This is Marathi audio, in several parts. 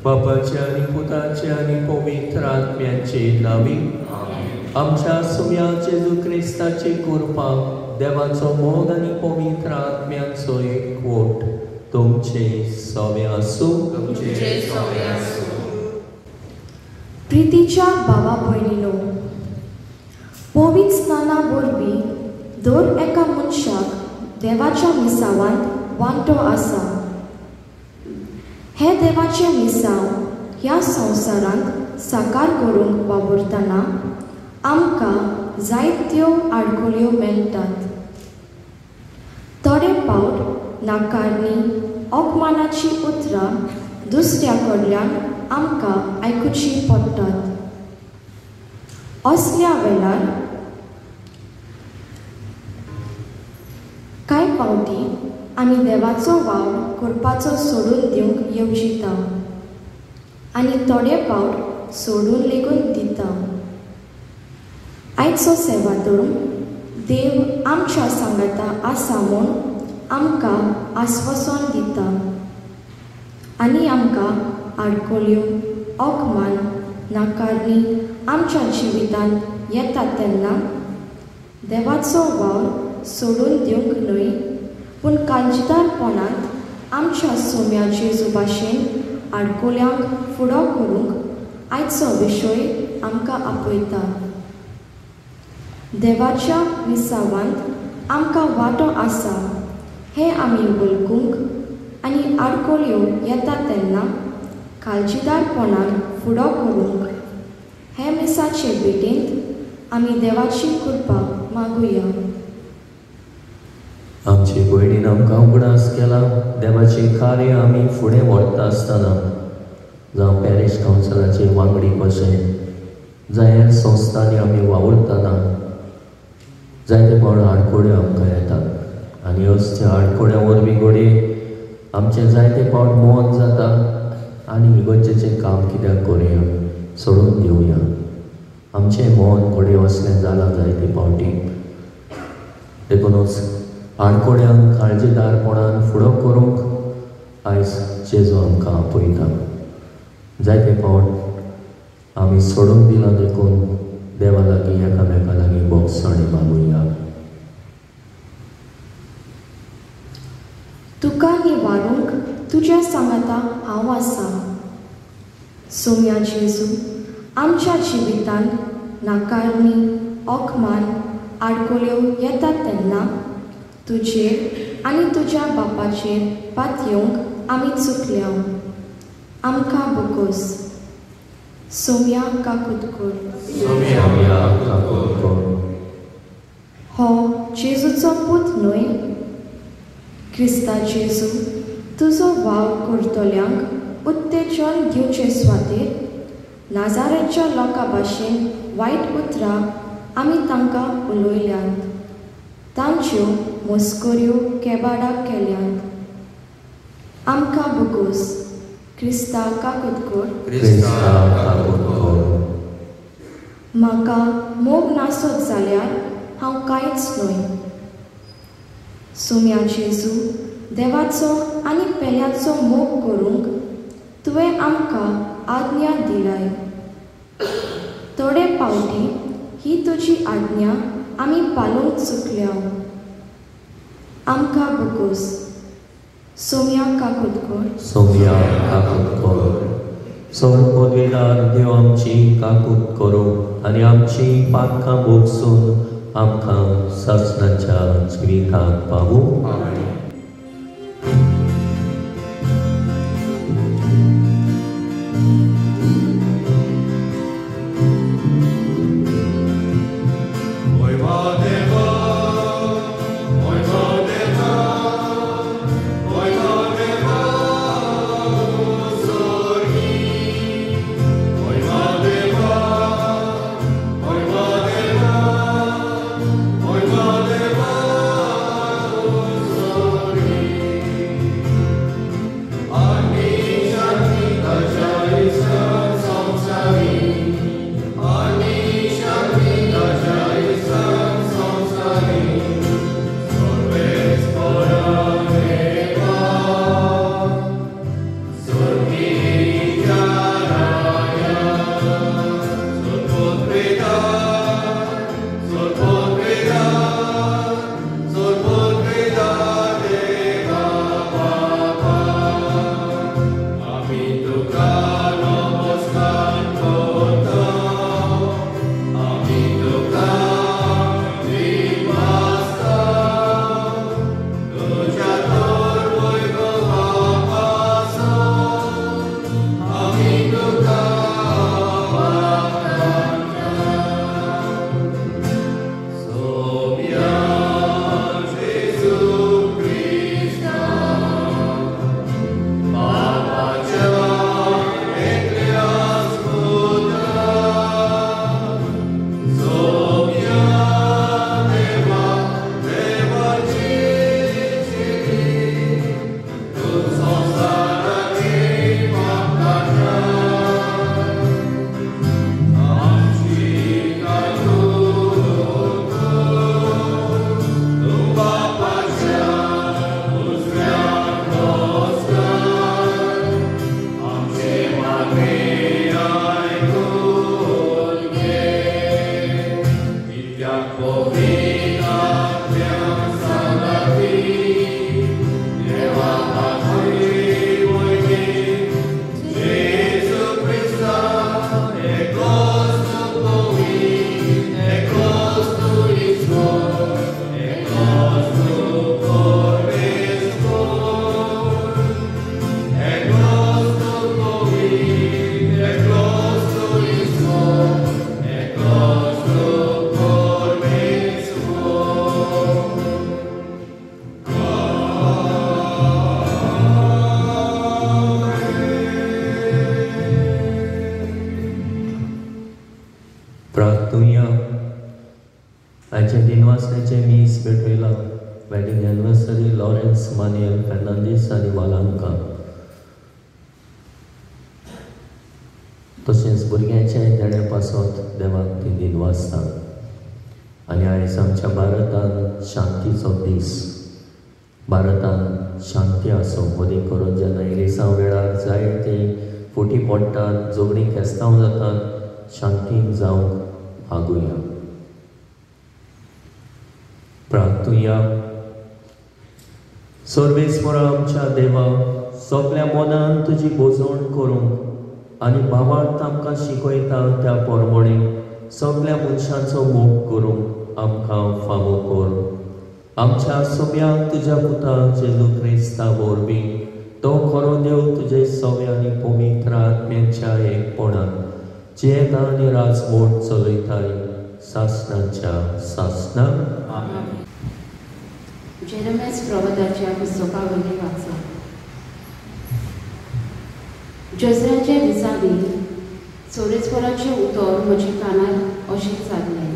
बापाचे आनी पुताचे आनी पवित्र आत्म्याचे नावी आमच्या सुम्या जेजू क्रिस्ताची कृपा देवाचो मोग आनी पवित्र आत्म्याचो एकवट तुमचे सवे आसूं. प्रितीच्या भावा भयणीनो, पवित्र स्नाना वरवीं दर एका मनशाक देवाच्या मिसावांत वांटो आसा. हे देवाचे मिसाव ह्या संवसारांत साकार करूंक वावुरतना आमकां जायत्यो आडखळ्यो मेळटात. थोडे फावट नाकारणी अपमानाची उतरां दुसऱ्या कडल्यान आमकां आयकुची पडटात. असल्या वेळार कांय फावटी आमी देवाचो वावर करपाचो सोडून दिवंक येवजिता आनी थोडे फावट सोडून लेगून दिता. आयचो सेवादोर देव आमच्या सांगाता आसा म्हूण आमकां आस्वासन दिता आनी आमकां आडखळ्यो अपमान नाकारणी आमच्या जिवितांत येता तेन्ना देवाचो वावर सोडून दिवंक न्हय पूण काळजीदारपणांत आमच्या सोम्या जेजू भाशेन आडखळ्यांक फुडो करूंक आयचो विशय आमकां आपयता. देवाच्या मिसावांत आमकां वांटो आसा हें आमी वळखूंक आनी आडखळ्यो येता तेन्ना काळजीदारपणान फुडो करूंक हे मिसाचे भेटेंत आमी देवाची कृपा मागुया. आमची भयणीन आमकां उगडास केला देवाची कार्य आमी फुडें व्हरता आसतना जावं पॅरिश कावन्सिलाचे वांगडी कशें जायत संस्थांनी आमी वावुरतना जायते फावट आडखळ्यो आमकां येतात आनी असल्या आडखळ्या वरवीं घडये आमचें जायते फावट मन जाता आनी इगर्जेचें काम कित्याक करुया सोडून दिवया. आमचें मन घडये असलें जालां जायते फावटी. देखूनच आडखळ्यांक काळजीदारपणान फुडो करूंक आयज जेजू आमकां आपयता. जायते फावट आमी सोडून दिलां देखून देवा लागीं एकामेका लागीं बोगसणी मागुया. तुका निवारूंक तुज्या सांगाता हांव आसा. सोम्या जेजू आमच्या जिवितांत नाकारणी अपमान आडखळ्यो येता तेन्ना तुजेर आनी तुज्या बापाचेर पातयेवंक आमी चुकल्या. आमकां बुकोस. सोम्या काकुतकोर. हो जेजूचो पूत न्हय. क्रिस्ता जेजू तुजो वाव करतल्यांक उत्तेजन दिवचे सुवातेर नाजारेच्या लोकां भाशेन वायट उतरां आमी तांकां उलयल्यांत. तांच्यो मस्कऱ्यो केबाडां केल्यांत. आमकां बुकोस. क्रिस्ता काकुतकोर. म्हाका मोग नासत जाल्यार हांव कांयच न्हय. सोम्या जेजू देवाचो आनी पेल्याचो मोग करूंक तुवें आमकां आज्ञा दिलाय. थोडे फावटी ही तुजी आज्ञा आमी पाळूंक चुकल्या. आमकां बुकोस. सोम्या काकुतकोर. सोड पदवीदार देव आमची काकूत करूं आनी आमची पाखां भोगसून आमकां ससनाच्या जिवितांत पावूं. Oh वाचण्याचे मीस भेटयला वेडिंग एनिवर्सरी लॉरेन्स मानियल फेर्नांदीस आनी वालांका तशेंच भुरग्यांचे देणे पासत देवाक ती दिन वाचता आनी आयज आमच्या भारतान शांतीचो दीस भारतान शांती आसूं मदीं करून जेन्ना इरेसां वेळार जायते फुटी पडटात झगडीं केस्तांव जातात शांतीन जावंक मागुया प्रार्थुया सर्वेस्परा आमच्या देवा सगळ्या मनान तुजी बोजवण करूंक आनी भावार्थ आमकां शिकयता त्या परमणे सगळ्या मनशांचो मोग करूंक आमकां फावो कर आमच्या सगळ्यांक तुज्या पुता जेजू क्रिस्ता वरवीं तो खरो देव तुजे सवे आनी पवित्र आत्म्याच्या एकपणान जेता आनी राजमोट चलयताय सासणाच्या सासणां जेरेमिया प्रवक्त्याच्या पुस्तकावयली वाचप जोसेराच्या दिसांनी सोरेस्पराचें उतर म्हज्या कानार अशें जाल्लें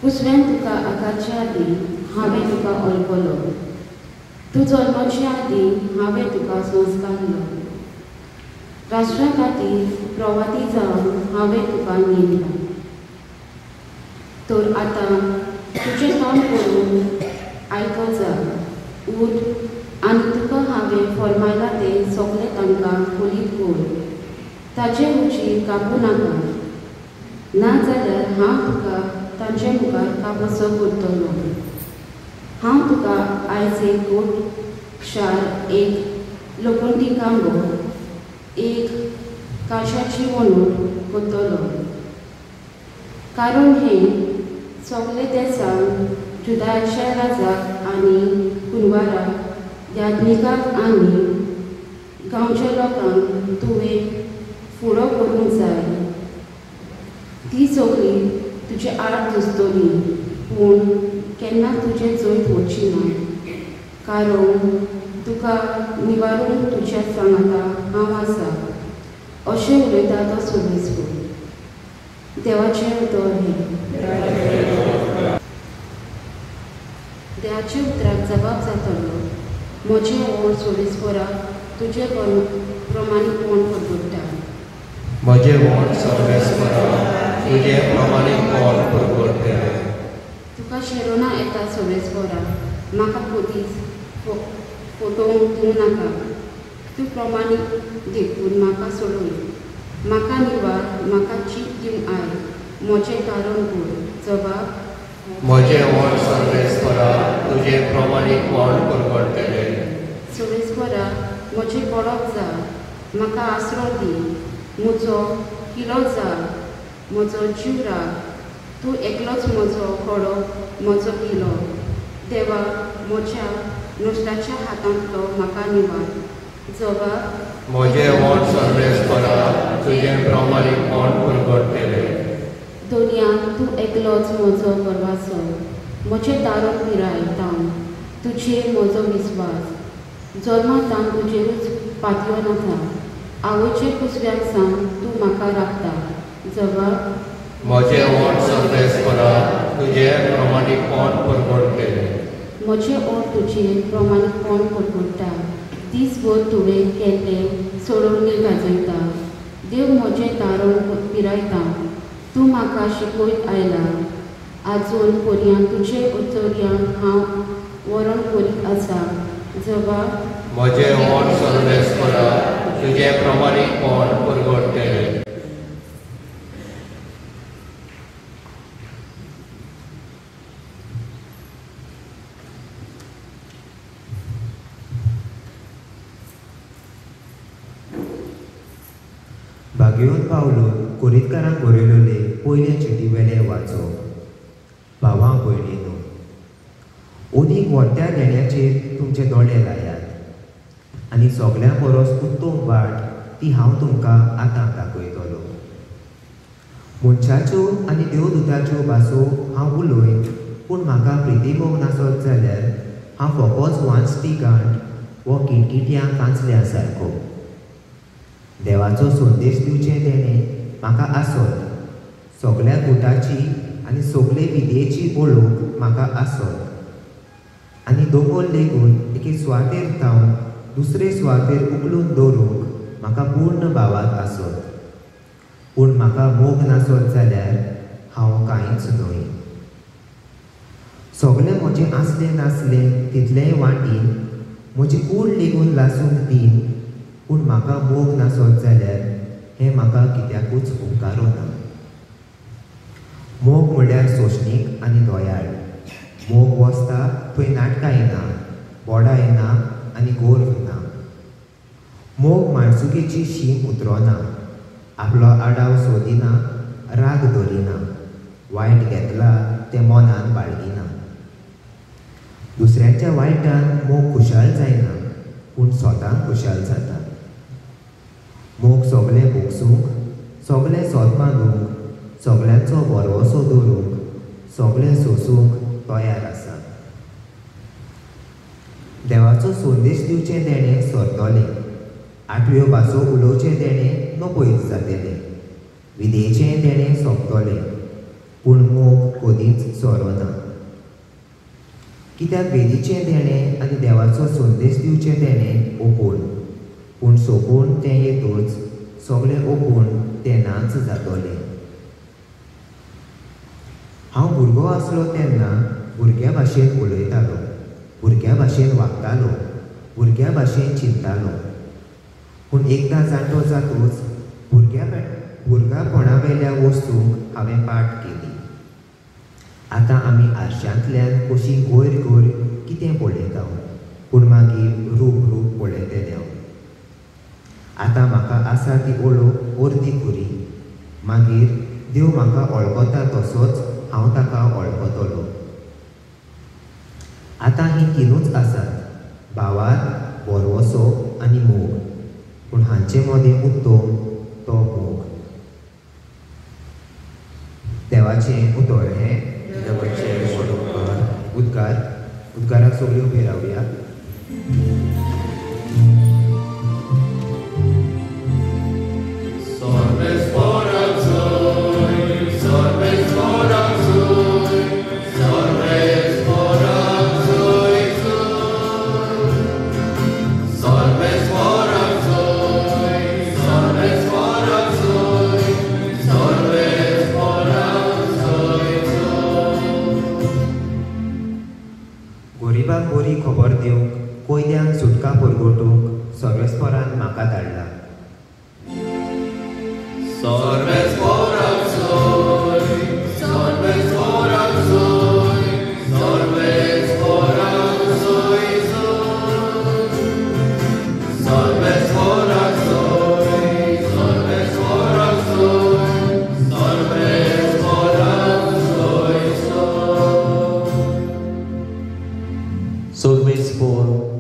कुसव्यान तुका आकारचे आदीं हांवें तुका अळकलो तूं जल्माचे आदीं हांवें तुका संस्कारलो राष्ट्रा खातीर प्रवादी जावन हांवें तुका नेमला तर आतां तुजें काम करून आयको जा उठ आनी तुका हांवें फरमायला तें सगळें तांकां खोलीत कोर ताचे उची कापू नाका नाजाल्यार हांव तुका तांचे मुखार कापसो करतलो हांव तुका आयज एक गोट शार एक लोखंडी कांबो एक काशाची वणूट करतलो कारण हें सगळे देसान जुदायाच्या राजाक आनी कुंवाराक याज्ञिकाक आनी गांवच्या लोकांक तुवें फुडो करूंक जाय ती सगळी तुजे आड दसतली पूण केन्ना तुजें जैत वचची ना कारण तुका निवारून तुज्या सांगाता हांव आसा अशें उलयता तो सोबीसपूर देवाचें उतर हें देवाच्या उतराक जबाब जातलो म्हजें ओड सोबीसपरा तुजें प्रमाणीकपण परगट्टा म्हजें ओड सोबीसपरा तुजें प्रमाणीकपण परगट्टा तुका शेरोना येता सोबीसपरा म्हाका पदीस फोटोवंक दिवं नाका तूं प्रमाणीक देखून म्हाका सोडूय म्हाका निवार म्हाका चीट दिवंक आय म्हजें कारण कर जबाब म्हजें ओड सोबीसपरा तुजें प्रमाणीकपण परगट्टलें सोबीसपरा म्हजें पडोप जा म्हाका आसरो दी म्हजो किलो जा म्हजो जीव राख तूं एकलोच म्हजो खडो म्हजो किलो देवा म्हज्या नुस्त्याच्या हातांतलो म्हाका निवार जबाब म्हजें ओड सोबीसपरा तुजें प्रमाणीकपण परगट्टलें दुनियाक तूं एकलोच म्हजो परवासो म्हजें दारों पिराय तावन तुजेर म्हजो विस्वास जल्मांतान तुजेरूच पातयो नाका आवयचे कुसव्याक सावन तूं म्हाका राखता जबाब म्हजें ओड सोबीसपरा तुजें प्रमाणीकपण परगट्टलें म्हजें ओड तुजेर प्रमाणीकपण परगट्टा दीसभर तुवें केल्लें सोडवणी गाजयता देव म्हजें दारों पिरायता तूं म्हाका शिकयत आयला आजून पर्यंत तुजे उत्तर्यांक हांव वरण करीत आसा जबाब म्हजें ओड सोबीसपरा तुजें प्रमाणीकपण परगट्टलें भाग्योन पावलो कोरीतकारांक बरयलोले पयले चिटी वेले वाचप भावां भयणीनो ओदीक व्हडट्या देण्याचेर तुमचे दोळे लायात आनी सगळ्यां परस उत्तम वाट ती हांव तुमकां आतां दाखयतलो मनशाच्यो आनी देवदूताच्यो भासो हांव उलयन पूण म्हाका प्रितीमोग नासत जाल्यार हांव फकत वांचपी गांठ वो किटकिट्या कांचल्या सारको देवाचो संदेश दिवचें देणें म्हाका आसत सगळ्या गुटाची आनी सगळे विदेची ओळख म्हाका आसत आनी दोंगोल लेगून एके सुवातेर थावन दुसरे सुवातेर उखलून दवरूंक म्हाका पूर्ण भावात आसत. पूण म्हाका मोग नासत जाल्यार हांव कांयच न्हय. सगळें म्हजें आसलें नासलें तितलेंय वांटीन म्हजी कूड लेगून लासून दीन. पूण म्हाका मोग नासत जाल्यार हें म्हाका कित्याकूच उपकारो ना. मोग म्हणल्यार सोंसणीक आनी दोयाळ. मोग वचता थंय नाटकां येना, बोडां येना आनी गोरव ना. मोग माणसुकेची शीम उतरोना, आपलो आडाव सोदिना, राग धरिना, वायट घेतला तें मनान बाळगिना. दुसऱ्याच्या वायटान मोग खुशाल जायना, पूण स्वताक खुशाल जाता. मोग सगळें भोगसूंक, सगळें सोद मागूंक, सगळ्यांचो बरवसो दवरूंक, सगळें सोंसूंक तयार आसा. देवाचो संदेश दिवचें देणें सरतलें, 8व्यो भासो उलोवचें देणें नपयत जातलें, विदेचें देणें सोंपतलें, पूण मोग कधीच सोरोना. कित्याक वेदीचें देणें आनी देवाचो संदेश दिवचें देणें ओपूण, पूण सोंपून तें येतूच सगळें ओपूण तें नाच जातलें. हांव भुरगो आसलो तेन्ना भुरग्या भाशेन उलयतालो, भुरग्या भाशेन वागतालो, भुरग्या भाशेन चिंततालो. पूण एकदां जाणटो जातूच भुरगापणा वेल्या वस्तूंक हांवें पाठ केली. आतां आमी आरशांतल्यान कशी गोयर गोयर कितें पळयता, पूण मागीर रूप पळयतले हांव. आतां म्हाका आसा ती ओळख अर्दी खुरी, मागीर देव म्हाका वळखता तसोच हांव ताका वळखतलो. आतां ही तिनूच आसात, भावार, बरवसो आनी मोग, पूण हांचे मदें उत्तम तो मोग. देवाचें उतर हें उद्गाराक सगळ्यो उबे रावया. गोरिबाक बरी खबर दिवंक, कोयद्यांक सुटका परगटूंक सर्वेस्परान म्हाका धाडला.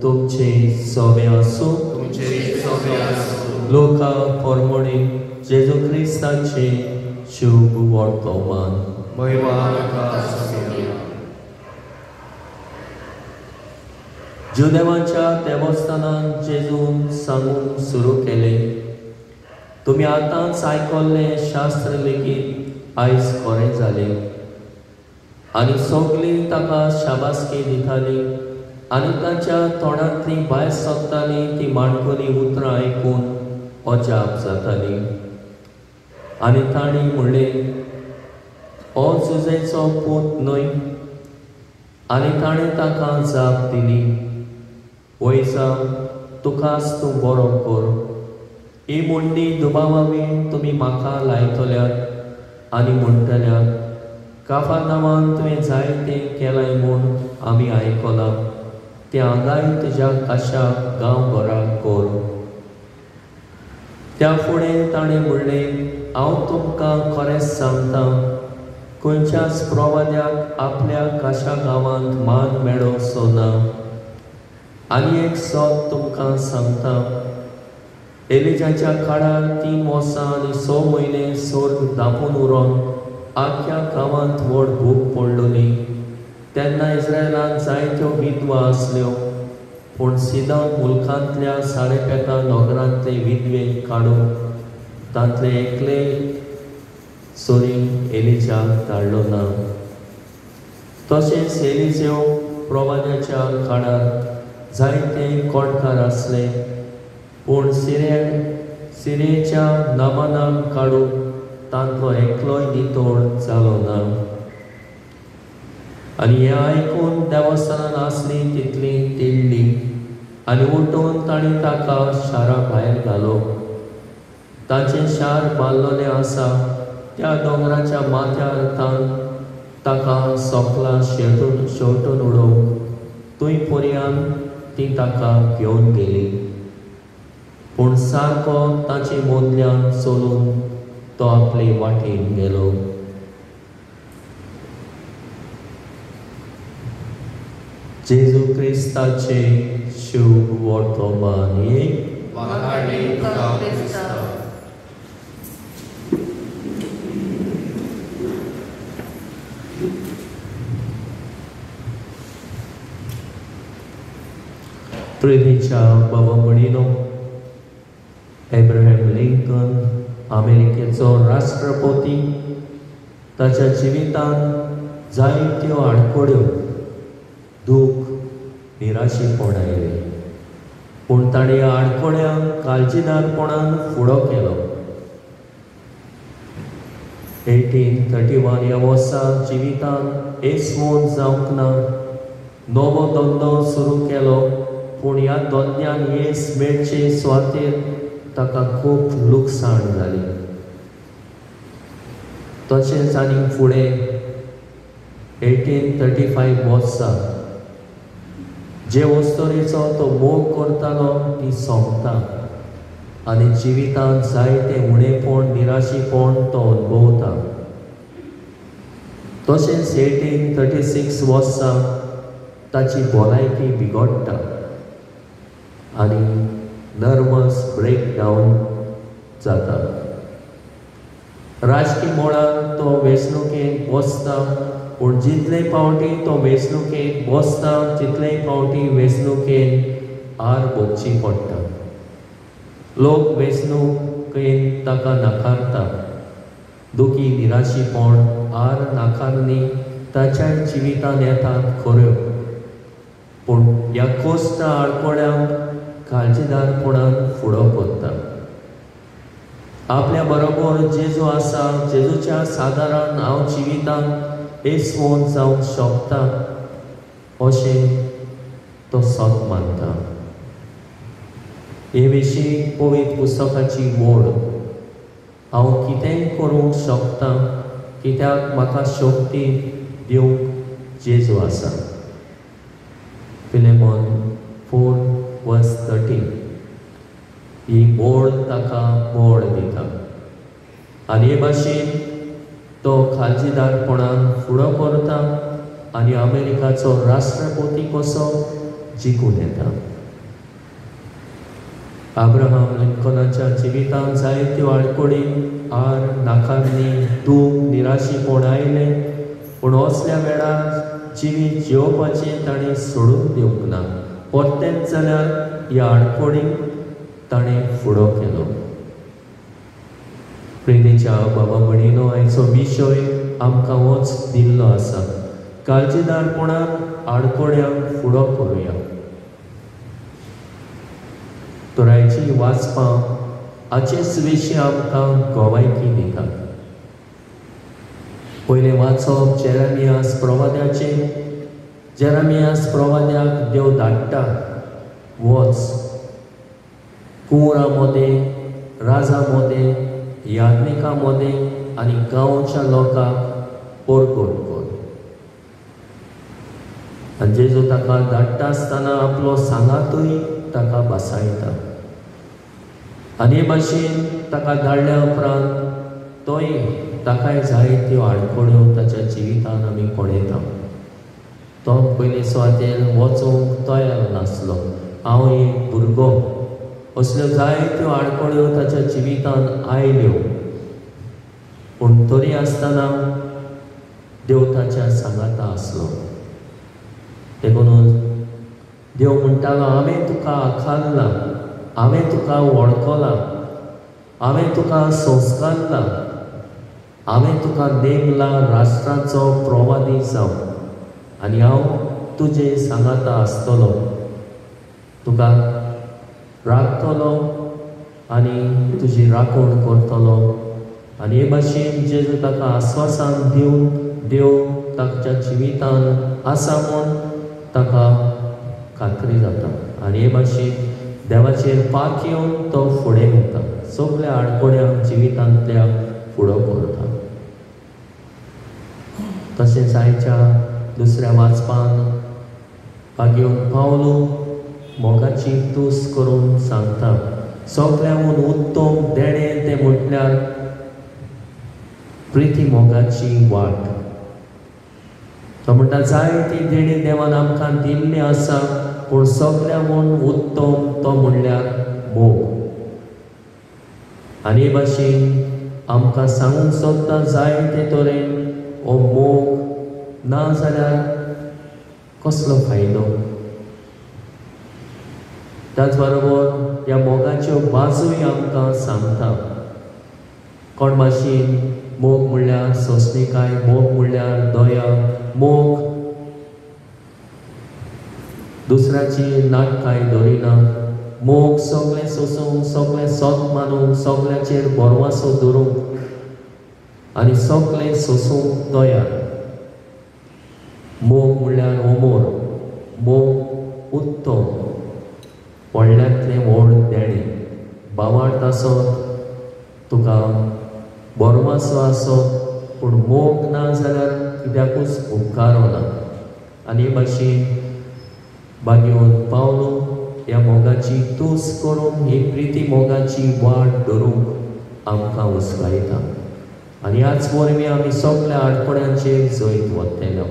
तुमचे सोबे आसूं, लोका पोरमोणी जेजू क्रिस्ताचे शुभ वर्तमान. जुदेवांच्या देवस्थानान जेजून सांगूंक सुरू केले, तुमी आतांच आयकल्लें शास्त्र लेगीत आयज खरें जालें. आनी सगळीं ताका शाबासकी दितालीं आनी ताच्या तोंडांतली भायर सरताली ती माणकुली उतरां आयकून अजाप जाताली. आनी तांणी म्हणलें, हो जुजेचो पूत न्हय. आनी ताणें ताका जाप दिली, वयसा तुकाच तूं बरो कर. ही मुंडी दुबावावीण तुमी म्हाका लायतल्यात आनी म्हणटल्यात, काफारनामान तुवें जायतें केलां म्हूण आमी आयकलां. तें हांगाय तुज्या काशाक गांवभराक कर. त्या फुडें ताणें म्हणलें, हांव तुमकां खरेंच सांगतां, खंयच्याच प्रवाद्याक आपल्या काशा गांवांत मान मेळोवचो ना. आनी एक सोद तुमकां सांगतां, एलिजाच्या काळार 3 वर्सां आनी 6 म्हयने सर्ग धांपून उरोन आख्या गांवांत व्हड भूक पडलोली. तेन्ना इस्रायलांत जायत्यो विधवा आसल्यो, पूण सिदोन मुल्कांतल्या सारेपेका नगरांतले विधवेक काडून तांतले एकले चोरी एलिजाक धाडलो ना. तशेंच एलिजेव प्रवाद्याच्या काळार जायते कोणकार आसले, पूण सिरेच्या नामानाक काडून तांचो एकलोय नितोड जालो ना. आनी हें आयकून देवस्थानान आसली तितली तिडली आनी उठून ताणी ताका शारा भायर घालो. ताचें शार बांदलोलें आसा त्या दोंगराच्या माथ्यार ताका सोकला शेवटून उडोवंक तुय पर्यान ती ताका घेवन गेली. पूण सारको ताचे मोदल्यान चलून तो आपले वाटेन गेलो. जेजू क्रिस्ताचे शुभ वर्तमान हे वांगडी तुका क्रिस्ता. प्रितीच्या बाबा भणीनो, एब्राहम लिंकन अमेरिकेचो राष्ट्रपती ताच्या जिवितान जायत्यो आडकोड्यो दूख निराशीपण आयले, पूण ताणें ह्या आडकोड्यांक काळजीदारपणान फुडो केलो. 1831 ह्या वर्सा जिवितान येसवून जावंक ना. नवो धंदो सुरू केलो, पूण ह्या धंद्यान येस मेळचे सुवातेर ताका खूब लुकसाण जाली. तशेंच आनी फुडें 1835 वर्सा जे वस्तुरेचो तो मोग करतालो ती सोंपता आनी जिवितांत जायते उणेपण निराशीपण तो अनुभवता. तशेंच 1836 वर्सा ताची भलायकी बिगडटा आनी नर्वस ब्रेकडावन जाता. राजकीय मळार तो वेंचणुकेक बसता, पूण जितले फावटी तो वेंचणुकेक बसता तितले फावटी वेंचणुकेन हार भोगची पडटा. लोक वेंचणुकेन ताका नाकारता. दुखी निराशीपण हार नाकारणी ताच्या जिवितान येतात खऱ्यो, पूण ह्या कोश्ट आडकोड्यांक काळजीदारपणान फुडो करता. आपल्या बरोबर जेजू आसा, जेजूच्या सादारान हांव जिवितान येसवून जावंक शकता अशें तो सत मानता. हे विशीं पवित्र पुस्तकाची वोड हांव कितेंय करूंक शकता कित्याक म्हाका शक्ती दिवंक जेजू आसा. फिलेमोन 4:13 ही बोड ताका बोड दिता आनी हे भाशेन तो खालजीदारपणान फुडो करता आनी अमेरिकाचो राष्ट्रपती कसो जिखून येता. अब्राहम लिंकनाच्या जिवितांत जायत्यो आडकोडी हार नाकारणी दूख निराशीपण आयले, पूण असल्या वेळार जिवीत जिवपाचें ताणें सोडून दिवंक ना. परतेंच जाल्यार ह्या आडकोडींक ताणें फुडो केलो. प्रितीच्या बाबा भणीनो, आयचो विशय आमकां होच दिल्लो आसा, काळजीदारपणान आडकोड्यांक फुडो करुया. तोरायची वाचपां हाचेच विशीं आमकां गोवायकी दिता. पयलें वाचप जेरेमियास प्रवाद्याचें. जेरेमियास प्रवाद्याक देव धाडटा, वच कुंवरा मदें, राजा मदें, याज्ञिका मदें आनी गांवच्या लोकांक परगट कर. आनी जेजू ताका धाडटा आसतना आपलो सांगातूय ताका बसायता. आनी हे भाशेन ताका धाडल्या उपरांत तोय ताकाय जायत्यो आडकोड्यो ताच्या जिवितान आमी पळयता. तो पयले सुवातेर वचूंक तयार नासलो. हांव एक भुरगो, असल्यो जायत्यो आडकोड्यो ताच्या जिवितान आयल्यो, पूण तरी आसतना देव ताच्या सांगाता आसलो. देखून देव म्हणटालो, हांवें तुका आखारला, हांवें तुका वळखला, हांवें तुका संस्कारला, हांवें तुका नेमला राष्ट्राचो प्रवादी जावं आनी हांव तुजे सांगाता आसतलो, तुका राखतलो आनी तुजी राखण करतलो. आनी हे भाशेन जेजू ताका आस्वासन दिवन देव ताच्या जिवितान आसा म्हूण ताका खात्री जाता. आनी हे भाशेन देवाचेर पाख येवन तो फुडें वता, सगळ्या आडकोड्यांक जिवितांतल्या फुडो करता. तशेंच आयच्या दुसऱ्या वाचपान पागेवन पावलो मोगाची तूस करून सांगता. सगळ्यांहून उत्तम देणें तें म्हटल्यार प्रिती मोगाची वाट. तो म्हणटा जायती देणी देवान आमकां दिल्ली आसा, पूण सगळ्यांहून उत्तम तो म्हणल्यार मोग. आनी हे भाशेन आमकां सांगूंक सोदता जायते तरेन हो मोग ना जाल्यार कसलो फायदो. त्याच बरोबर ह्या मोगाच्यो बाजूय आमकां सांगता. कोण भाशेन मोग म्हणल्यार सोंसणीकाय, मोग म्हणल्यार दया, मोग दुसऱ्याची नाटकाय धरिना, मोग सगळें सोसूंक, सगळें सोत मानूंक, सगळ्याचेर बोरवासो धरूंक आनी सगळें सोसूंक तयार. मोग म्हणल्यार अमोर, मोग उत्तम, व्हडल्यांतलें व्हड देणें. बावार्थ आसत, तुका बोरवासो आसत, पूण मोग ना जाल्यार कित्याकूच उपकारो ना. आनी हे भाशेन बागेवन पावलो ह्या मोगाची तूस करून ही प्रिती मोगाची वाट धरूंक आमकां उस्कायता. आनी ह्याच वरवीं आमी सगळ्या आडकोड्यांचेर जैत वतलेलो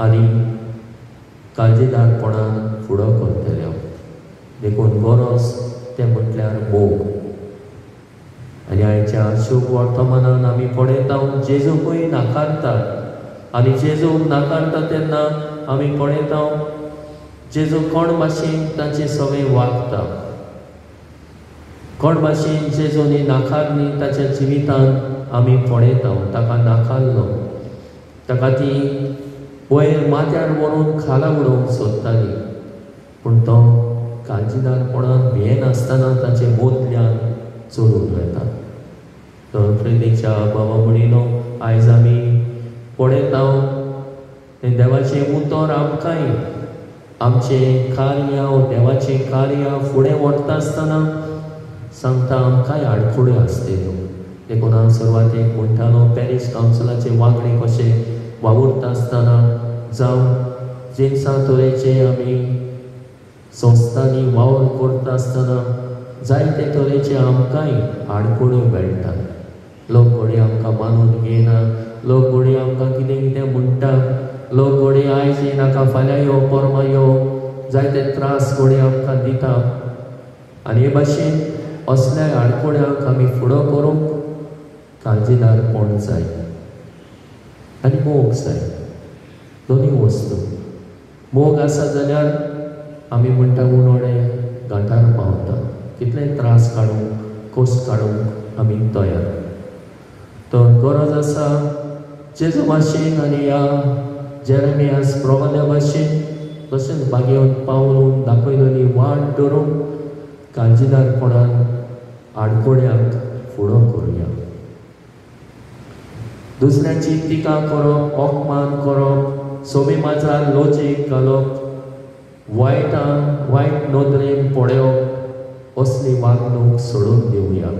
आनी काळजीदारपणान फुडो करतले. देखून गरज तें म्हटल्यार मोग. आनी आयच्या शुभ वर्तमानान आमी पळयता जेजूकूय नाकारतात. आनी जेजूक नाकारता तेन्ना आमी पळयता जेजू कोण भाशेन ताचे सगळे वागता, कोण भाशेन जेजूनी नाकारली ताच्या जिवितान आमी पळयता. ताका नाकारलो, ताका ती वयर माथ्यार व्हरून खाला उडोवंक सोदताली, पूण तो काळजीदारपणान भियेनासतना ताचे मोदल्यान चलून वता. तर प्रितीच्या बाबा भयणीनो, आयज आमी पळयता हें देवाचें उतर आमकांय आमचें कार्य, देवाचें कार्य फुडें व्हरता आसतना सांगता आमकांय आडखोड्यो आसतल्यो. देखून हांव सुरवातेक म्हणटालो पॅरीश कावन्सिलाचे वांगडी कशे वावुरता आसतना जावं जेन्सा तरेचे आमी संस्थांनी वावर करता आसतना जायते तरेचे आमकांय आडखोड्यो मेळटात. लोक घोडी आमकां मानून घेयना, लोक घोडी आमकां कितें कितें म्हणटा, लोक घोडी आयज येनाका फाल्यां यो परमा यो, जायते त्रास घोडी आमकां दिता. आनी हे भाशेन असल्या आडखोड्यांक आमी फुडो करूंक काळजीदारपण जाय आनी मोग जाय, दोनी वस्तू. मोग आसा जाल्यार आमी म्हणटा उणोडे घाटार पावता, कितले त्रास काडूंक कश्ट काडूंक आमी तयार. तर गरज आसा जेजू भाशेन आनी ह्या जेरेमियास प्रवाद्या भाशेन तशेंच बागेवन पावलून दाखयलेली वाट धरून काळजीदारपणान आडकोड्यांक फुडो करुया. दुसऱ्याची टिका करप, अपमान करप, सोबी माजार लोचेक घालप, वायट नदरेन पळोवप, असली वागणूक सोडून दिवया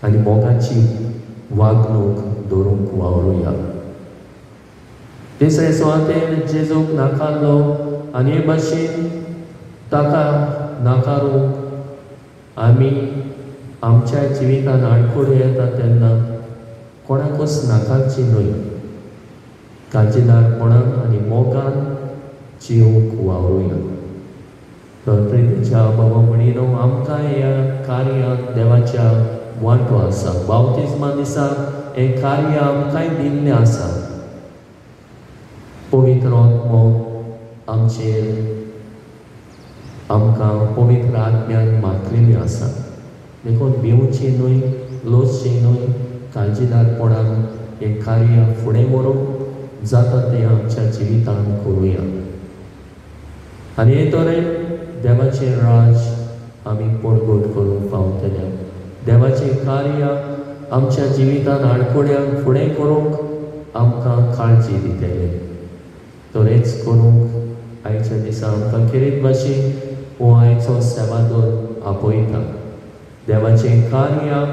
आनी मोगाची वागणूक धरूंक वावरुया. तिसरे सुवातेर जेजूक नाकारलो आनी हे भाशेन ताका नाकारूंक आमी आमच्या जिवितान आडखोड्यो येता तेन्ना कोणाकूच नाकारची न्हय, काळजीदारपणान आनी मोगान जिवूंक वावरुया. तर प्रितीच्या बाबा भयणीनो, आमकां ह्या कार्यांत देवाच्या वांटो आसा. बावतिस्मा दिसा हें कार्य आमकांय दिल्लें आसा. पवित्र आत्मो आमचेर आमकां पवित्र आत्म्यान मातलेली आसा. देखून भिवची न्हय, लोचची न्हय, काळजीदारपणान हें कार्य फुडें व्हरूंक जाता तें आमच्या जिवितांत करुया आनी हे तरेन देवाचें राज आमी पडगोट करूंक पावतले देवाचें कार्य आमच्या जिवितांत आडकोड्यांक फुडें करूंक आमकां काळजी दितले तरेच करूंक आयच्या दिसा आमकां खेरीत भाशेन हो आयचो सेवादोर आपयता देवाचें कार्य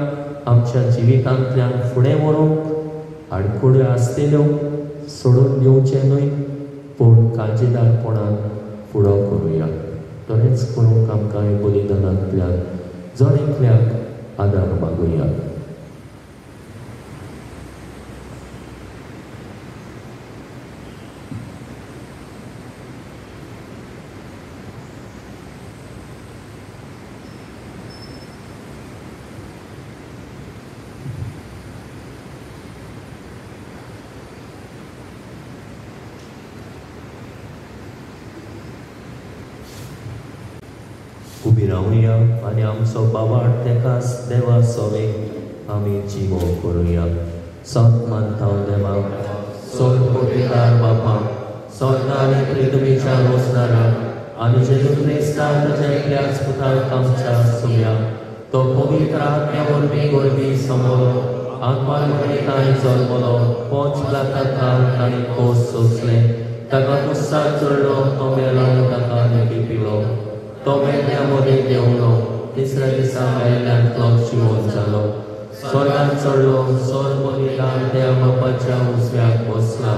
आमच्या जिवितांतल्यान फुडें व्हरूंक आडकोड्यो आसलेल्यो सोडून दिवचें न्हय पूण काळजीदारपणान फुडो करुया तरेच करूंक आमकां हे बलिदानांतल्यान जण एकल्याक आदार मागुया उबी रावया आनी आमचो बाबाड तेकाच देवा सोवेक आमी जिवो करुया सत मानताव देवा सोड पोटेकार बापा सोडना आनी पृथ्वीच्या रोजनारा आनी जेजू क्रिस्ता ताच्या एकल्याच पुताक आमच्या सुम्या तो पवित्र आत्म्या वरवीं गोरबी समोर आत्मान मणितांनी जल्मलो पोंच लाखां काळ तांणी कोस सोंसले ताका कुस्सार चडलो तो मेलो ताका लेगी पिलो तो मेल्या मदीं देंवलो तिसऱ्या दिसा मेल्ल्यांतलो जिवंत जालो स्वर्गांत चडलो सोर मनीदान त्या बापाच्या उजव्याक बसला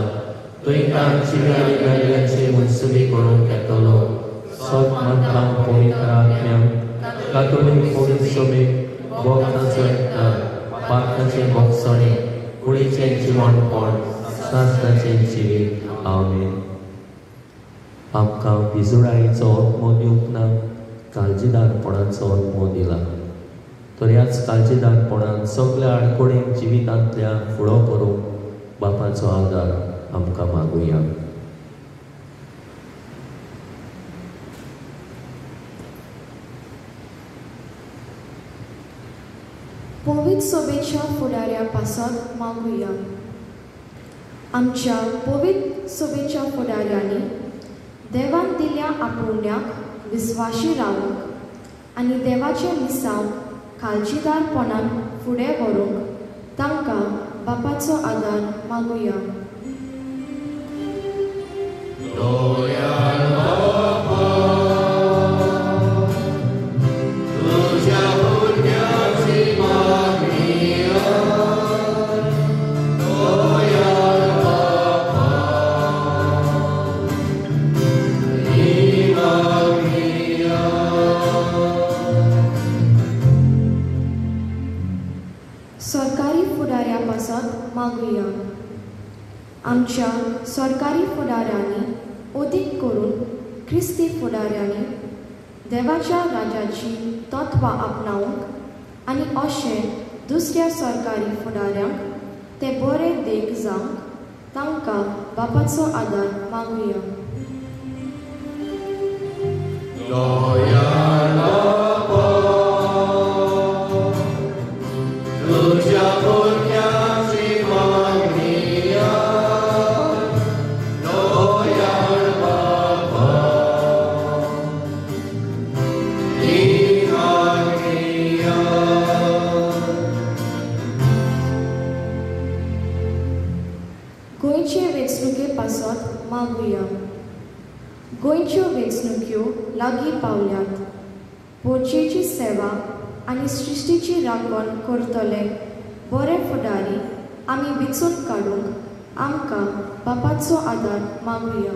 थंय तांची आनी मेल्ल्यांची मुनसुबी करूंक येतलो सत मानता पवित्र आत्म्याक कातोलीक पवित्र सभेक भक्तांचो एकठांय पातकाचें भोगसणे कुडीचें जिवणपण शास्त्राचें जिवीत आमेन आमकां विजुळायेचो आत्मो दिवंक ना काळजीदारपणाचो आत्मो दिला तर ह्याच काळजीदारपणान सगळ्या आडकोडेक जिवितांतल्यान फुडो करूंक बापाचो आदार आमकां मागुया पवित्र सभेच्या फुडाऱ्या पासत मागुया आमच्या पवित्र सभेच्या फुडाऱ्यांनी देवान दिल्या आपुण्याक विस्वाशी रावूंक आनी देवाचे मिसांव काळजीदारपणान फुडें व्हरूंक तांकां बापाचो आदार मागुया सरकारी फुडाऱ्या पासत मागुया आमच्या सरकारी फुडाऱ्यांनी अदीक करून क्रिस्ती फुडाऱ्यांनी देवाच्या राजाची तत्वां आपणावंक आनी अशें दुसऱ्या सरकारी फुडाऱ्यांक ते बरे देख जावंक तांकां बापाचो आदार मागुया गोंयचे वेंचणुके पासत मागुया गोंयच्यो वेंचणुक्यो लागीं पावल्यात पोरचेची सेवा आनी सृश्टीची राखण करतले बरे फुडारी आमी वेंचून काडूंक आमकां बापाचो आदार मागुया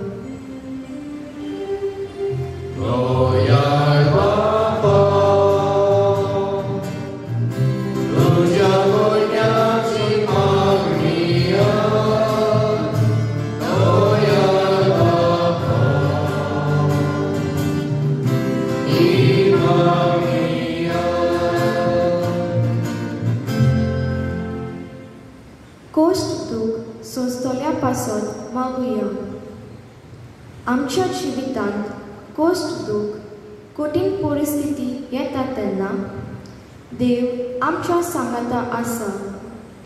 कोश्ट दूख सोंसतल्या पासत मागुया आमच्या जिवितांत कोश्ट दूख कठीण परिस्थिती येता तेन्ना देव आमच्या सांगाता आसा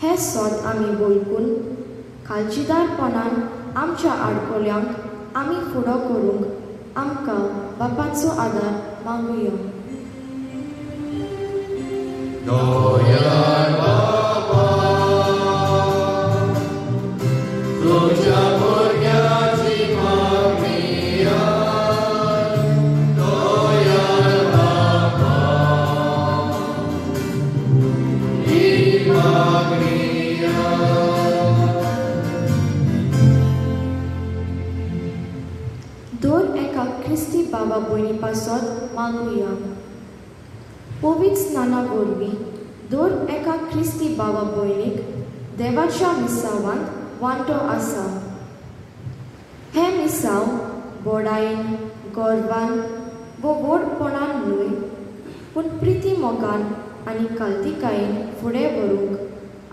हे सोद आमी वळखून काळजीदारपणान आमच्या आडकोल्यांक आमी फुडो करूंक आमकां बापाचो आदार मागुया. दयाळ बाबा, तुझ्या भुरग्याची मागणी आय. दयाळ बाबा, ही मागणी आय. दोन एका ख्रिस्ती बाबा भयणी पासत मागुया. पवित्र स्नाना वरवीं दोन एका ख्रिस्ती बाबा भयणीक देवाच्या मिसावांत वांटो आसा. हे मिसाव बोडायेन, गोरवान व व्हडपणान न्हय, पूण प्रिती मोगान आनी काल्तिकायेन फुडें व्हरूंक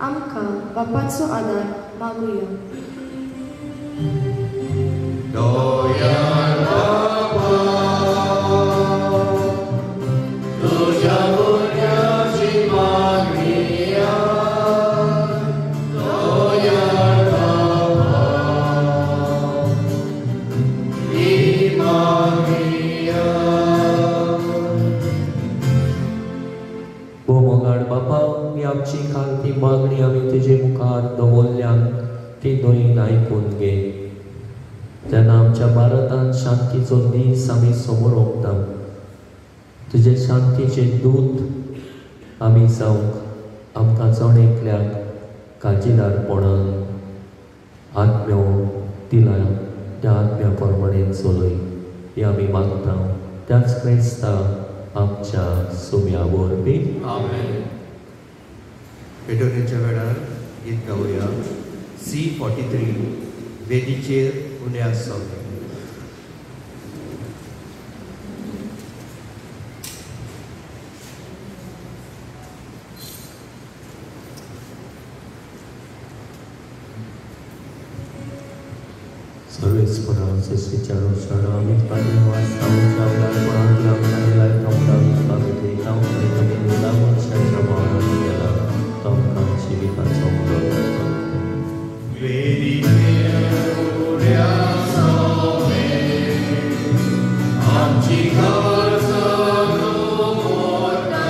आमकां बापाचो आदार मागुया. दयाळ बाबा, तुझ्या भुरग्याची मागणी आय. दयाळ बाबा, ही मागणी आय. ओ मोगाड बापा, मी आमची खालती मागणी आमी तुजे मुखार दवरल्यान ती दोईन आयकून घे. तेन्ना आमच्या भारतांत शांतीचो दीस आमी समोर ओंपता. तुजे शांतीचे दूत आमी जावंक आमकां चड एकल्याक काळजीदारपणान आत्म्यो दिला, त्या आत्म्या प्रमाणें चलय हें आमी मागता. त्याच क्रिस्ता आमच्या सुम्या वरवीं. आमेन. पेटोनेच्या वेळार गीत गावया. C43 वेदीचेर उण्या सोंग. सर्वेस्परां सृष्टीच्या रोषानं आमी पाणी वाचता उंचावल्यापणांत आमच्या दिलाय तोंडां आमी तांकां कमी लावच्या मानान केला तांकां जिविताचो मोल. आमची गरज न्हू मोडटा,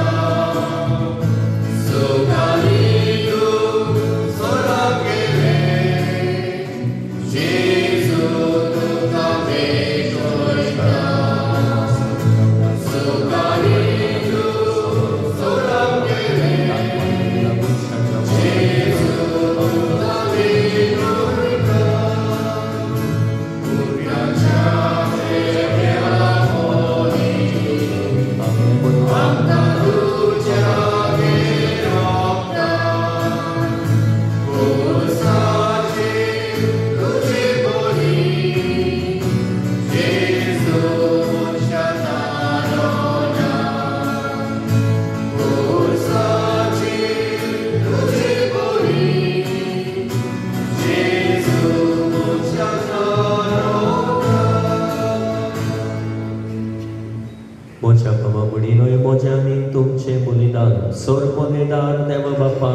सुखानी तूं सोराक गेलें. जेजू तुका भेटयता, सुखानी तूं सोराक गेलें. जेजू तुका भेटयता, भुरग्याच्या मोच्या बाबा बुडीनोय मोज्यानी तुमचे बलिदान सोरपो निदान देव बापा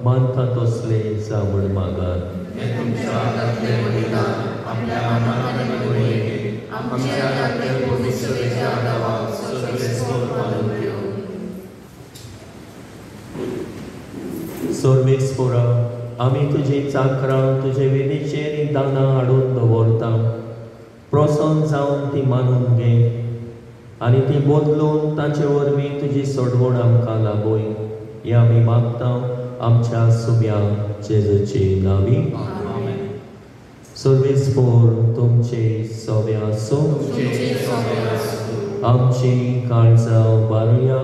मानता तसले जावळ मागात. हे तुमच्या हातांतले बलिदान आपल्या मनात आनी गोडयेक आमच्या हातांतले पवित्र सेवेच्या आदाराक सर्वेस्वर मानून घेवं. सर्वेस्परा, आमी तुजी चाकरां तुजे वेदीचेर दानां हाडून दवरता. प्रसन्न जावन ती मानून घे आनी ती बदलून ताचे वरवीं तुजी सोडवण आमकां लाबोय. हें आमी मागता आमच्या सुम्या जेजूचे नांवी. सर्वेस्पोर तुमचे सोवे आसूं. आमची काळजां बारुया.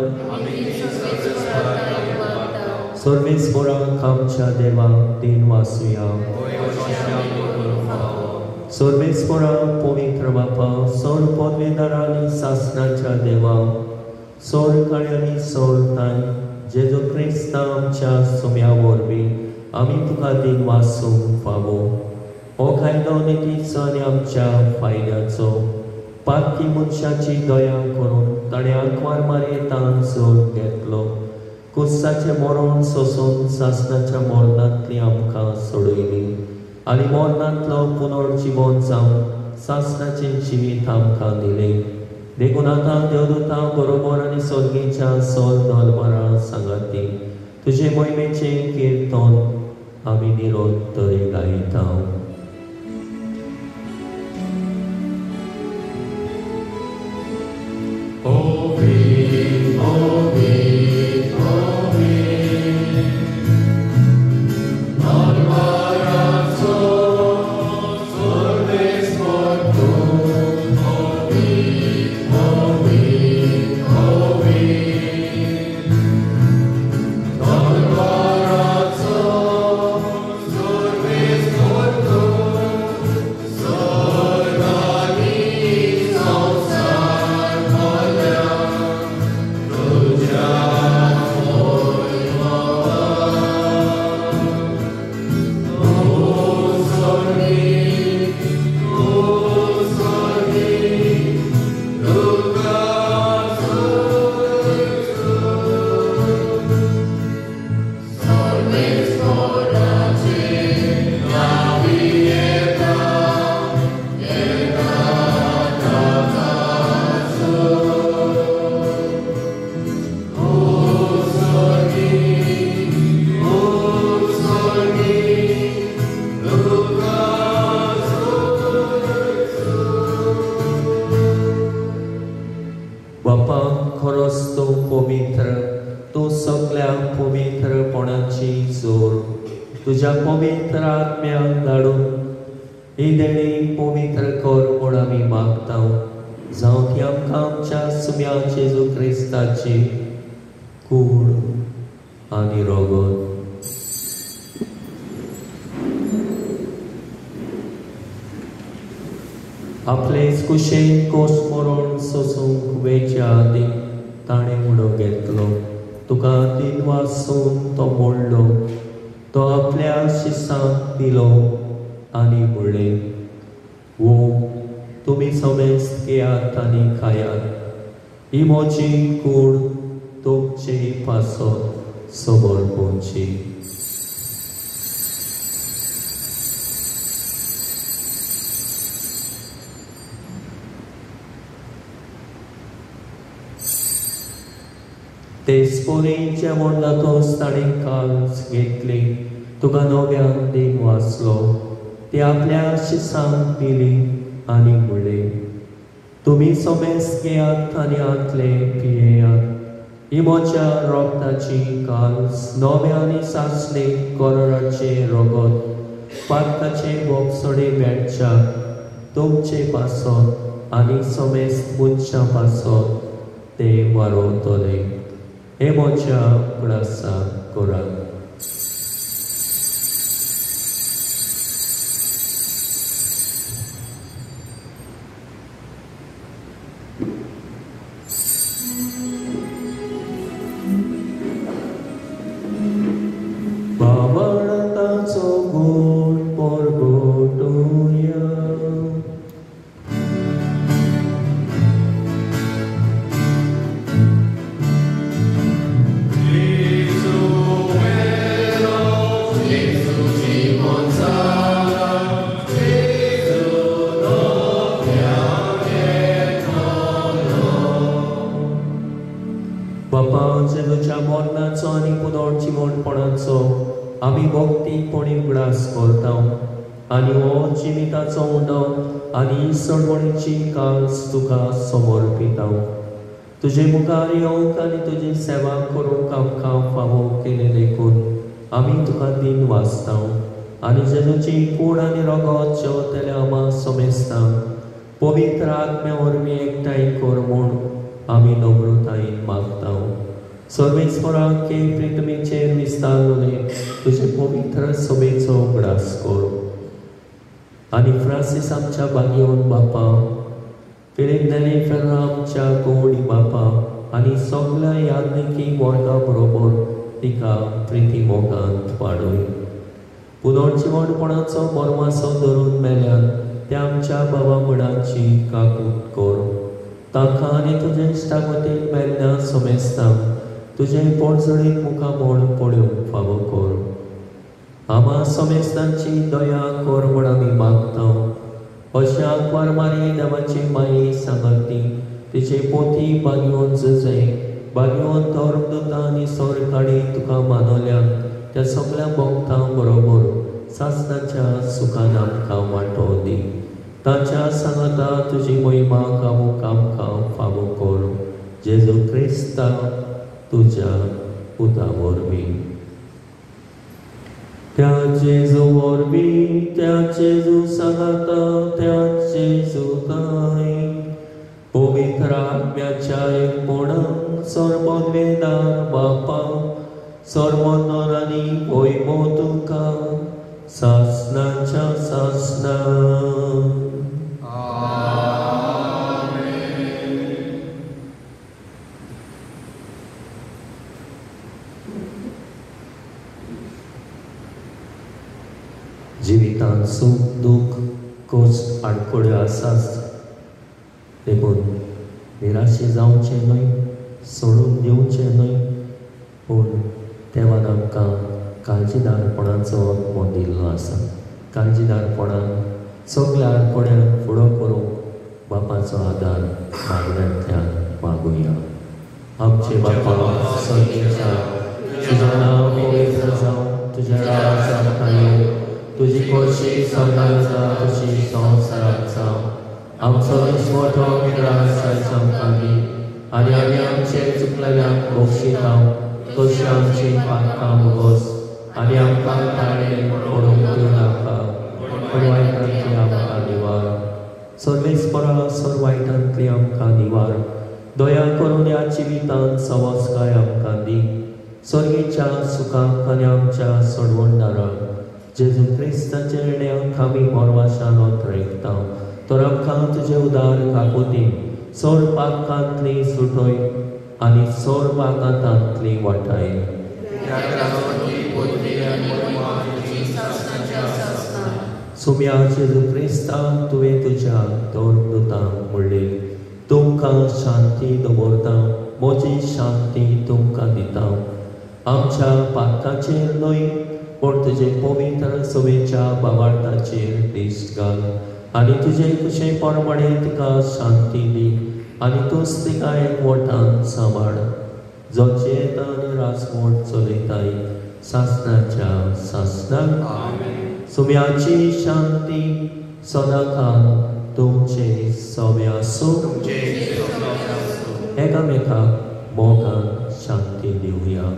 सर्वेस्पोराक आमच्या देवाक दिन वासुया. सर्वेस्परा पवित्र बापा, सोर पदवीदारांनी सासणाच्या देवा, सोर काळ्यांनी सोर ताय जेजू क्रिस्ता आमच्या सुम्या वरवीं आमी तुका दिन वासूंक फावो. हो कायदो नितीचो आनी आमच्या फायद्याचो पातकी मनशाची दया करून ताणें आंकवार मारयेतान जोड घेतलो. कुस्साचें मरण सोसून सासणाच्या मरणांतली आमकां सोडयली आनी मरणांतलो पुनर्जीवन जावन सासणाचें जिवीत आमकां दिलें. देखून आतां देवदूतां बरोबर आनी स्वर्गीच्या सोल दरबारा सांगाती तुजे मोहिमेचें किर्तन आमी निरंतर गायता. तुझ्या पवित्र आत्म्याक धाडून ही देणी पवित्र कर म्हूण आमी मागता. जावं ती आमकां आमच्या सुम्या जेजू क्रिस्ताची कूड आनी रगत आपलेच कुशेन कोस मरण सोसूंक वेच्या आदी ताणें उडो घेतलो. तुका दिन वाचून तो मोडलो. तो आपल्या शिसांक दिलो आनी म्हणलें वो तुमी समेस्त घेयात आनी खायात. ही म्हजी कूड तुमचे पासत समर्पणची. ते स्पोरी जेवण जातोच ताणें काल्स घेतली. तुका नव्यान दिन वाचलो. ते आपल्या शिसांक दिली आनी म्हणलें तुमी समेस्त घेयात आनी आतले पियेयात. ही म्हज्या रोगताची काल्स नवे आनी सासले कोराचे रगत पाताचे बोपसडे मेळच्या तुमचे पासत आनी समेस्त मनशां पासत ते वारोवतले. हे म्हज्या उगडासाक करात. बाबाताचो गूण परगटुया. बापा जेजूच्या मरणाचो आनी पुनर्जीवनपणाचो आमी भक्तीपणी उगडास करता आनी हो जिविताचो उंडो आनी सडवणीची काल्स तुका समर्पिता. तुजे मुखार येवंक आनी तुजी सेवा करूंक आमकां फावो केले देखून आमी तुका दिन वाचता आनी जेजूची कूड आनी रगत जेवतले आमा समेस्तांक पवित्र आत्म्या वरवीं एकठांय कर म्हूण आमी नम्रतायेन मागता. सर्वेस्पराक हे प्रितमेचेर विस्तारलोले तुजे पवित्र सभेचो उगडास कर आनी फ्रांसीस आमच्या बागयोन बापा, फिलीप नेरी फेर्रा आमच्या गोडी बापा आनी सगल्या यादनिकी वर्गा बरोबर तिका प्रिती मोगांत वाडय. पुनर्जीवनपणाचो बरमासो धरून मेल्यान त्या आमच्या बाबा मडाची काकूट कर. ताका आनी तुजे इश्टागतीन मेल्ल्या समेस्तांक तुझे पोटजडीक मुखां म्हूण पळोवंक फावो कर. आम्हा समेस्तांची दया कर म्हूण आमी मागता. अशा वारमारी देवाची माई सांगती तिचे पोती बागयोन झुजे बागयोन धर्मदूतां आनी सोरकाडी तुका मानवल्या त्या सगळ्या भक्तां बरोबर सासणाच्या सुखान आमकां वांटो दी. ताच्या सांगता तुजी महिमा गावूंक आमकां फावो कर. जेजू क्रिस्ता तुज्या पुता वरवीं. त्या जेजू वरवीं त्या जेजू सांगता त्या जेजू ताई पवित्र आत्म्याच्या एकपणान सर्वोन्वेदार बापा सर्वोन्नर आनी वैभव तुका सासणाच्या सासणा. जिवितांत सुख दुख कोच आडकोड्यो आसाच देखून निराशे जावचें न्हय सोडून दिवचें न्हय पूण देवान आमकां काळजीदारपणाचो आत्मो दिल्लो आसा. काळजीदारपणान सगळ्या आडकोड्यांक फुडो करूंक बापाचो आदार मागण्यांतल्यान मागुया. आमचे बापा स्वर्गीच्या तुजें नांव पवित्र जावं तुजें राज आमकां येवं तुजी खोशी स्वर्गांत जाता तशी संवसारांत जावं. आमचो दिसवटो मिरास आयज आमकां दी आनी आमी आमचे चुकलेल्यांक बक्षिता तशी आमची पातकां भोगोस आनी आमकां ताळें पडूंक दिवं नाका पूण वायटांतली आमकां निवार. सर्वेस्परा सर वायटांतली आमकां निवार. दया करून ह्या जिवितांत सवस्काय आमकां दी. स्वर्गीच्या सुखाक आनी आमच्या सोडवणदाराक जेजू क्रिस्ताचे येण्याक आमी मोरवाशान ओतरेकता. तर आमकां तुजे उदार काकुती सोर पातकांतली सुटोय आनी सोर वागातांतली वाटाय. सुम्या जेजू क्रिस्ता तुवें तुज्या धर्मदूतांक म्हणलें तुमकां शांती दवरता म्हजी शांती तुमकां दिता. आमच्या पातकाचेर न्हय पूण तुजे पवित्र सवेच्या भावार्थाचेर दिश्ट घाल आनी तुजे कुशे परमणे तिका शांती दी आनी तूंच तिका एकवटान सांबाळ. जो चेत आनी रासमोट चलयताय सासणाच्या सासणाक सुम्याची शांती सदांकाल तुमचे सवे आसूं. एकामेकाक मोगान शांती दिवया.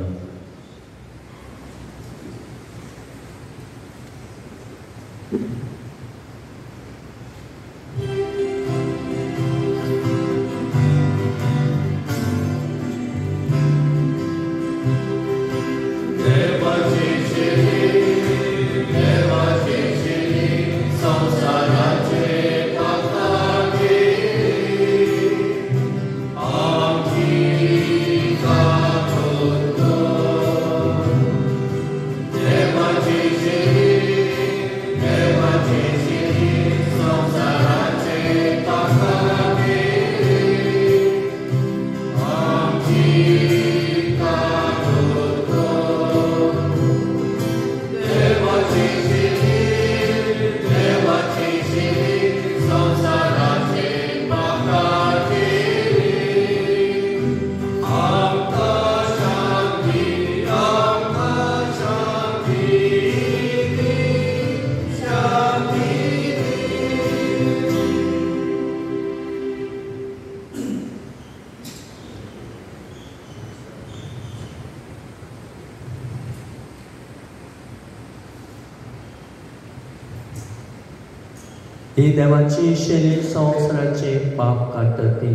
ही देवाची शेली संवसाराचे पाप काडटा ती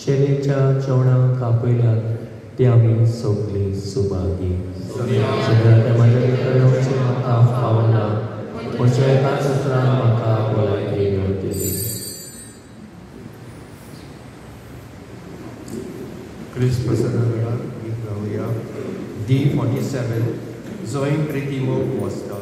शेलीच्या जेवणाक आपयल्यात ती आमी सगळीं सुभागी. सगळ्या देवाच्या भितर म्हाका पावना पूण एकाच उतरान म्हाका भलायकी मेळटली. क्रिस्त प्रसन्न वेळार गीत गावया. D47 Zoim Pritimo Mosta.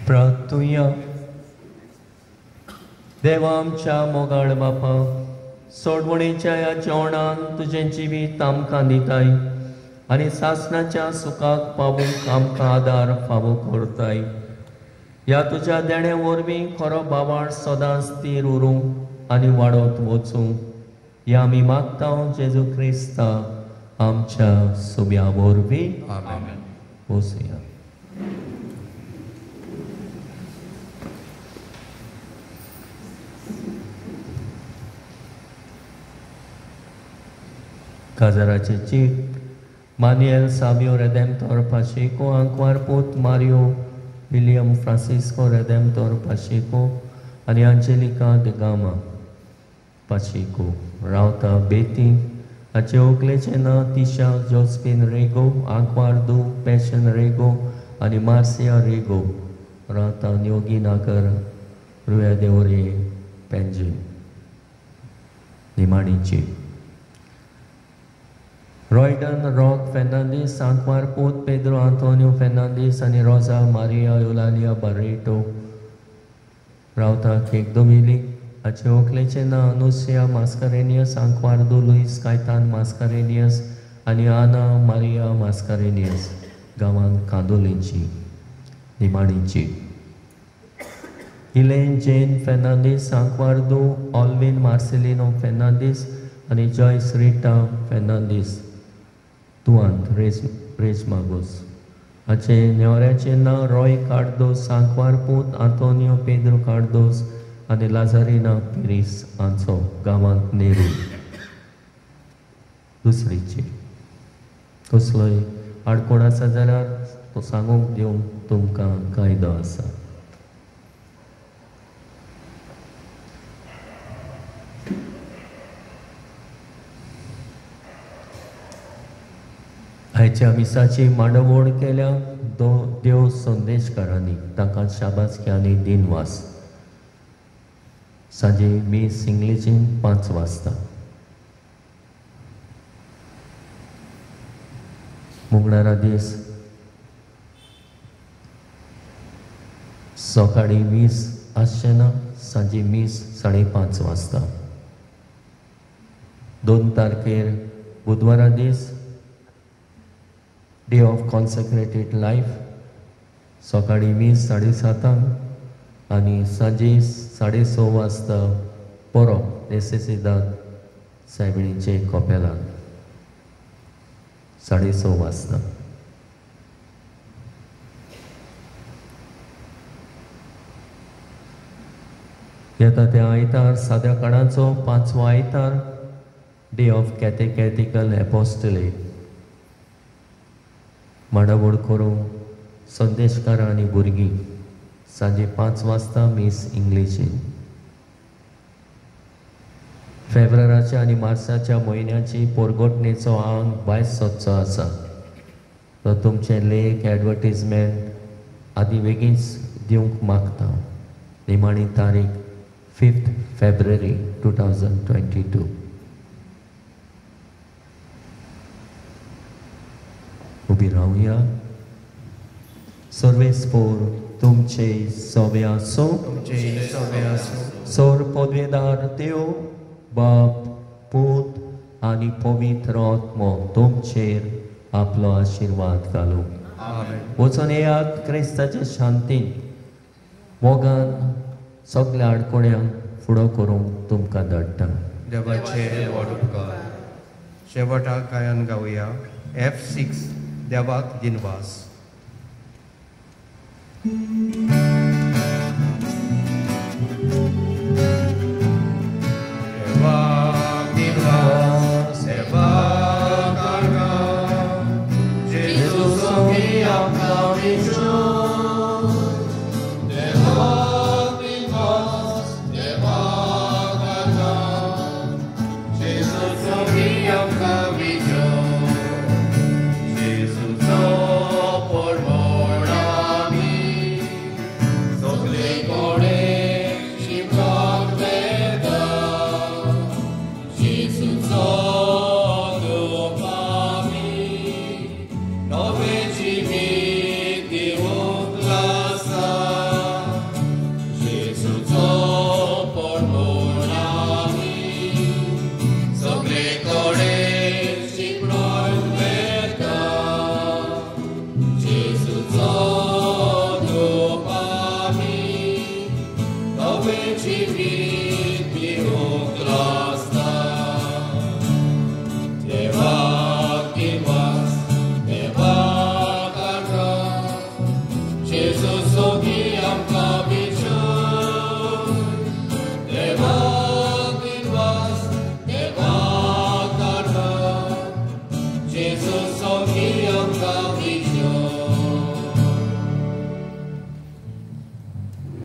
प्रार्थुया. देवा आमच्या मोगाळ बापा, सोडवणेच्या ह्या जेवणान तुझें जिवीत आमकां दिताय आनी सासणाच्या सुखाक पावूंक आमकां आदार फावो करताय. ह्या तुज्या देण्या वरवीं खरो बाबाळ सदांच स्थिर उरूंक आनी वाडत वचूं ह्या आमी मागता जेजू क्रिस्ता आमच्या सुब्या वरवीं. आमेन. वचुया. काजाराचे चीट मानियल साबियो रेडेम्टोर पाशेको, आंकवार पोत मारियो विलियम फ्रांसिस्को रेडेम्टोर पाशेको आनी अंजेलिका de गामा पाशेको रावता बेती. हाचे ओकलेचे नांव तिशा जोस्पिन रेगो, आंकवार दू पॅशन रेगो आनी मार्सिया रेगो रावता न्योगी नागर रुया देवरे पेंजे. निमाणीची रॉयडन रॉक फेर्नांडीस, आंकवार पोत पेद्रो आंतोनियो फेर्नांडीस आनी रोजा मारिया युलालिया बारेटो रावता केकदोमिली. हाचे ओकलेचे नांव अनुसिया मास्कारेनियस, आंकवार दो लुईस कायतान मास्कारेनियस आनी आना मारिया मास्कारेनियस गांवांत कांदोलींची. निमाणीची इलेन जेन फेर्नांडीस, आंकवार दो ऑल्विन मार्सेलिनो फेर्नांडीस आनी जॉयस रिटा फेर्नांडीस तुआंत रेज मागोस. हाचे न्हेवऱ्याचे नांव रॉय कार्दोस, आंकवार पोत आंतोनियो पेद्रो कार्दोस आनी लाझारिना पिरीस हांचो गांवांत नेरू. दुसरीची कसलोय आडकोण आसा जाल्यार तो सांगूंक दिवंक तुमकां कायदो आसा. आयच्या मिसाची मांडवोड केल्या देव संदेशकारांनी तांकां शाबासकी आनी दिनवास. सांजे मीस इंग्लिशीन 5 वाजता. मंगळारा दीस सकाळी मीस आसचें ना, सांजे मीस 5:30 वाजता. 2 तारखेर बुधवारा दीस डे ऑफ कॉन्सेक्रेटेड लाईफ सकाळी 20:30 आणि सांजे 6:30 वाजता परत नेसेसिदाद सायबिणीचे कॉपेलान 6:30 वाजता. येता त्या आयतार साद्या काळाचो 5वो आयतार डे ऑफ कॅथेकॅटिकल एपोस्टलेट. माडावड करूं संदेशकारां आनी भुरगीं सांजे 5 वाजता मिस इंग्लिशीन. फेब्रुवाराच्या आनी मार्चाच्या म्हयन्याची पोरगोटणेचो आंग भायर सरचो आसा. तो तुमचे लेख एडवर्टीजमेंट आदी बेगीनच दिवंक मागता. निमाणी तारीख 5 फेब्रुवारी 2022. उबी रावया. सर्वेस्पोर तुमचे सवे आसो. सोर पदवेदार देव बाप पूत आनी पवित्र आत्मो तुमचेर आपलो आशीर्वाद घालूं. वचून येयात क्रिस्ताचे शांतीन मोगान सगल्या आडकोण्यांक फुडो करूंक तुमकां धाडटा. देवाचे व्हड उपकार. शेवटाक गायन गावया. F6 देवाक दिनवास. No